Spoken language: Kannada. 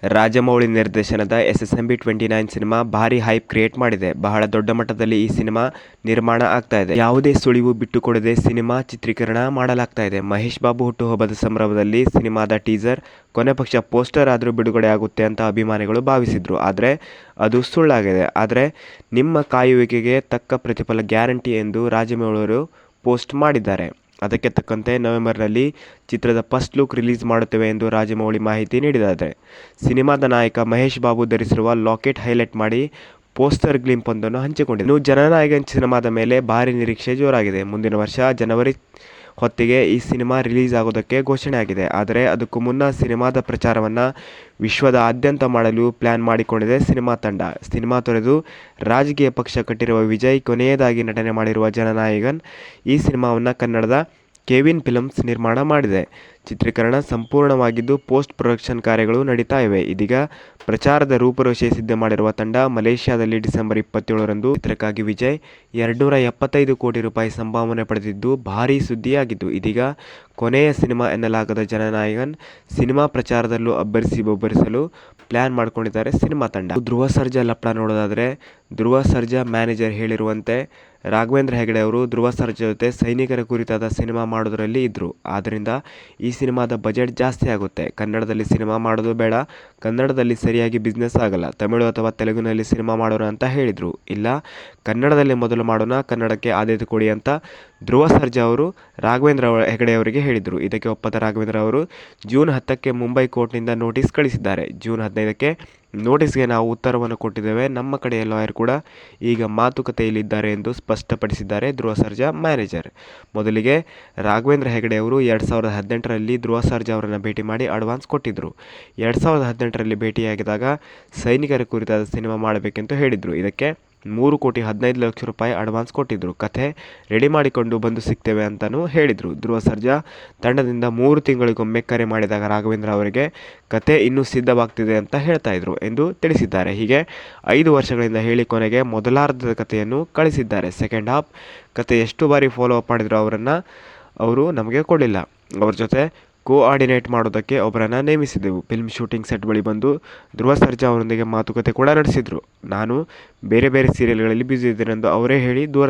ರಾಜಮೌಳಿ ನಿರ್ದೇಶನದ SSMB 29 ಸಿನಿಮಾ ಭಾರಿ ಹೈಪ್ ಕ್ರಿಯೇಟ್ ಮಾಡಿದೆ. ಬಹಳ ದೊಡ್ಡ ಮಟ್ಟದಲ್ಲಿ ಈ ಸಿನಿಮಾ ನಿರ್ಮಾಣ ಆಗ್ತಾ ಇದೆ. ಯಾವುದೇ ಸುಳಿವು ಬಿಟ್ಟುಕೊಡದೆ ಸಿನಿಮಾ ಚಿತ್ರೀಕರಣ ಮಾಡಲಾಗ್ತಾ ಇದೆ. ಮಹೇಶ್ ಬಾಬು ಹುಟ್ಟುಹಬ್ಬದ ಸಂಭ್ರಮದಲ್ಲಿ ಸಿನಿಮಾದ ಟೀಸರ್, ಕೊನೆ ಪಕ್ಷ ಪೋಸ್ಟರ್ ಆದರೂ ಬಿಡುಗಡೆ ಆಗುತ್ತೆ ಅಂತ ಅಭಿಮಾನಿಗಳು ಭಾವಿಸಿದ್ರು. ಆದರೆ ಅದು ಸುಳ್ಳಾಗಿದೆ. ಆದರೆ ನಿಮ್ಮ ಕಾಯುವಿಕೆಗೆ ತಕ್ಕ ಪ್ರತಿಫಲ ಗ್ಯಾರಂಟಿ ಎಂದು ರಾಜಮೌಳಿ ಪೋಸ್ಟ್ ಮಾಡಿದ್ದಾರೆ. ಅದಕ್ಕೆ ತಕ್ಕಂತೆ ನವೆಂಬರ್ನಲ್ಲಿ ಚಿತ್ರದ ಫಸ್ಟ್ ಲುಕ್ ರಿಲೀಸ್ ಮಾಡುತ್ತೇವೆ ಎಂದು ರಾಜಮೌಳಿ ಮಾಹಿತಿ ನೀಡಿದ್ದಾರೆ. ಸಿನಿಮಾದ ನಾಯಕ ಮಹೇಶ್ ಬಾಬು ಧರಿಸಿರುವ ಲಾಕೆಟ್ ಹೈಲೈಟ್ ಮಾಡಿ ಪೋಸ್ಟರ್ ಗ್ಲಿಂಪ್ ಒಂದನ್ನು ಹಂಚಿಕೊಂಡಿದೆ. ಜನನಾಯಕನ್ ಸಿನಿಮಾದ ಮೇಲೆ ಭಾರಿ ನಿರೀಕ್ಷೆ ಜೋರಾಗಿದೆ. ಮುಂದಿನ ವರ್ಷ ಜನವರಿ ಹೊತ್ತಿಗೆ ಈ ಸಿನಿಮಾ ರಿಲೀಸ್ ಆಗೋದಕ್ಕೆ ಘೋಷಣೆ ಆಗಿದೆ. ಆದರೆ ಅದಕ್ಕೂ ಮುನ್ನ ಸಿನಿಮಾದ ಪ್ರಚಾರವನ್ನು ವಿಶ್ವದಾದ್ಯಂತ ಮಾಡಲು ಪ್ಲಾನ್ ಮಾಡಿಕೊಂಡಿದೆ ಸಿನಿಮಾ ತಂಡ. ಸಿನಿಮಾ ತೊರೆದು ರಾಜಕೀಯ ಪಕ್ಷ ಕಟ್ಟಿರುವ ವಿಜಯ್ ಕೊನೆಯದಾಗಿ ನಟನೆ ಮಾಡಿರುವ ಜನನಾಯಕನ್ ಈ ಸಿನಿಮಾವನ್ನು ಕನ್ನಡದ ಕೆವಿನ್ ಫಿಲ್ಮ್ಸ್ ನಿರ್ಮಾಣ ಮಾಡಿದೆ. ಚಿತ್ರೀಕರಣ ಸಂಪೂರ್ಣವಾಗಿದ್ದು ಪೋಸ್ಟ್ ಪ್ರೊಡಕ್ಷನ್ ಕಾರ್ಯಗಳು ನಡೀತಾ ಇವೆ. ಇದೀಗ ಪ್ರಚಾರದ ರೂಪುರೇಷೆ ಸಿದ್ಧ ಮಾಡಿರುವ ತಂಡ ಮಲೇಷ್ಯಾದಲ್ಲಿ ಡಿಸೆಂಬರ್ 27ರಂದು ಚಿತ್ರಕ್ಕಾಗಿ ವಿಜಯ್ 275 ಕೋಟಿ ರೂಪಾಯಿ ಸಂಭಾವನೆ ಪಡೆದಿದ್ದು ಭಾರೀ ಸುದ್ದಿಯಾಗಿದ್ದು, ಇದೀಗ ಕೊನೆಯ ಸಿನಿಮಾ ಎನ್ನಲಾಗದ ಜನನಾಯಕನ್ ಸಿನಿಮಾ ಪ್ರಚಾರದಲ್ಲೂ ಅಬ್ಬರಿಸಲು ಪ್ಲಾನ್ ಮಾಡಿಕೊಂಡಿದ್ದಾರೆ ಸಿನಿಮಾ ತಂಡ. ಧ್ರುವ ಸರ್ಜಾ ಲಪ್ಡ ನೋಡೋದಾದರೆ, ಧ್ರುವ ಸರ್ಜಾ ಮ್ಯಾನೇಜರ್ ಹೇಳಿರುವಂತೆ ರಾಘವೇಂದ್ರ ಹೆಗಡೆ ಅವರು ಧ್ರುವ ಸರ್ಜಾ ಜೊತೆ ಸೈನಿಕರ ಕುರಿತಾದ ಸಿನಿಮಾ ಮಾಡೋದರಲ್ಲಿ ಇದ್ದರು. ಆದ್ದರಿಂದ ಈ ಸಿನಿಮಾದ ಬಜೆಟ್ ಜಾಸ್ತಿ ಆಗುತ್ತೆ. ಕನ್ನಡದಲ್ಲಿ ಸಿನಿಮಾ ಮಾಡೋದು ಬೇಡ, ಕನ್ನಡದಲ್ಲಿ ಸರಿಯಾಗಿ ಬಿಸ್ನೆಸ್ ಆಗಲ್ಲ, ತಮಿಳು ಅಥವಾ ತೆಲುಗಿನಲ್ಲಿ ಸಿನಿಮಾ ಮಾಡೋಣ ಅಂತ ಹೇಳಿದರು. ಇಲ್ಲ, ಕನ್ನಡದಲ್ಲಿ ಮೊದಲು ಮಾಡೋಣ, ಕನ್ನಡಕ್ಕೆ ಆದ್ಯತೆ ಕೊಡಿ ಅಂತ ಧ್ರುವ ಸರ್ಜಾ ಅವರು ರಾಘವೇಂದ್ರ ಹೆಗಡೆ ಅವರಿಗೆ ಹೇಳಿದರು. ಇದಕ್ಕೆ ಒಪ್ಪದ ರಾಘವೇಂದ್ರ ಅವರು ಜೂನ್ 10ಕ್ಕೆ ಮುಂಬೈ ಕೋರ್ಟ್ನಿಂದ ನೋಟಿಸ್ ಕಳಿಸಿದ್ದಾರೆ. ಜೂನ್ 15ಕ್ಕೆ ನೋಟಿಸ್ಗೆ ನಾವು ಉತ್ತರವನ್ನು ಕೊಟ್ಟಿದ್ದೇವೆ. ನಮ್ಮ ಕಡೆಯ ಲಾಯರ್ ಕೂಡ ಈಗ ಮಾತುಕತೆಯಲ್ಲಿದ್ದಾರೆ ಎಂದು ಸ್ಪಷ್ಟಪಡಿಸಿದ್ದಾರೆ ಧ್ರುವ ಸರ್ಜಾ ಮ್ಯಾನೇಜರ್. ಮೊದಲಿಗೆ ರಾಘವೇಂದ್ರ ಹೆಗಡೆ ಅವರು 2018ರಲ್ಲಿ ಧ್ರುವ ಸರ್ಜಾ ಅವರನ್ನು ಭೇಟಿ ಮಾಡಿ ಅಡ್ವಾನ್ಸ್ ಕೊಟ್ಟಿದ್ದರು. 2018ರಲ್ಲಿ ಭೇಟಿಯಾಗಿದ್ದಾಗ ಸೈನಿಕರ ಕುರಿತಾದ ಸಿನಿಮಾ ಮಾಡಬೇಕೆಂದು ಹೇಳಿದರು. ಇದಕ್ಕೆ 3,15,00,000 ರೂಪಾಯಿ ಅಡ್ವಾನ್ಸ್ ಕೊಟ್ಟಿದ್ದರು. ಕಥೆ ರೆಡಿ ಮಾಡಿಕೊಂಡು ಬಂದು ಸಿಗ್ತೇವೆ ಅಂತಲೂ ಹೇಳಿದರು. ಧ್ರುವ ಸರ್ಜಾ ತಂಡದಿಂದ 3 ತಿಂಗಳಿಗೊಮ್ಮೆ ಕರೆ ಮಾಡಿದಾಗ ರಾಘವೇಂದ್ರ ಅವರಿಗೆ ಕತೆ ಇನ್ನೂ ಸಿದ್ಧವಾಗ್ತಿದೆ ಅಂತ ಹೇಳ್ತಾ ಇದ್ರು ಎಂದು ತಿಳಿಸಿದ್ದಾರೆ. ಹೀಗೆ 5 ವರ್ಷಗಳಿಂದ ಹೇಳಿ ಕೊನೆಗೆ ಮೊದಲಾರ್ಧದ ಕಥೆಯನ್ನು ಕಳಿಸಿದ್ದಾರೆ. ಸೆಕೆಂಡ್ ಹಾಫ್ ಕತೆ ಎಷ್ಟು ಬಾರಿ ಫಾಲೋ ಅಪ್ ಮಾಡಿದ್ರು ಅವರು ನಮಗೆ ಕೊಡಲಿಲ್ಲ. ಅವ್ರ ಜೊತೆ ಕೋಆರ್ಡಿನೇಟ್ ಮಾಡೋದಕ್ಕೆ ಒಬ್ಬರನ್ನು ನೇಮಿಸಿದ್ದೆವು. ಫಿಲ್ಮ್ ಶೂಟಿಂಗ್ ಸೆಟ್ ಬಳಿ ಬಂದು ಧ್ರುವ ಸರ್ಜಾ ಅವರೊಂದಿಗೆ ಮಾತುಕತೆ ಕೂಡ ನಡೆಸಿದರು. ನಾನು ಬೇರೆ ಸೀರಿಯಲ್ಗಳಲ್ಲಿ ಬ್ಯುಸಿ ಇದ್ದೇನೆಂದು ಅವರೇ ಹೇಳಿ ದೂರ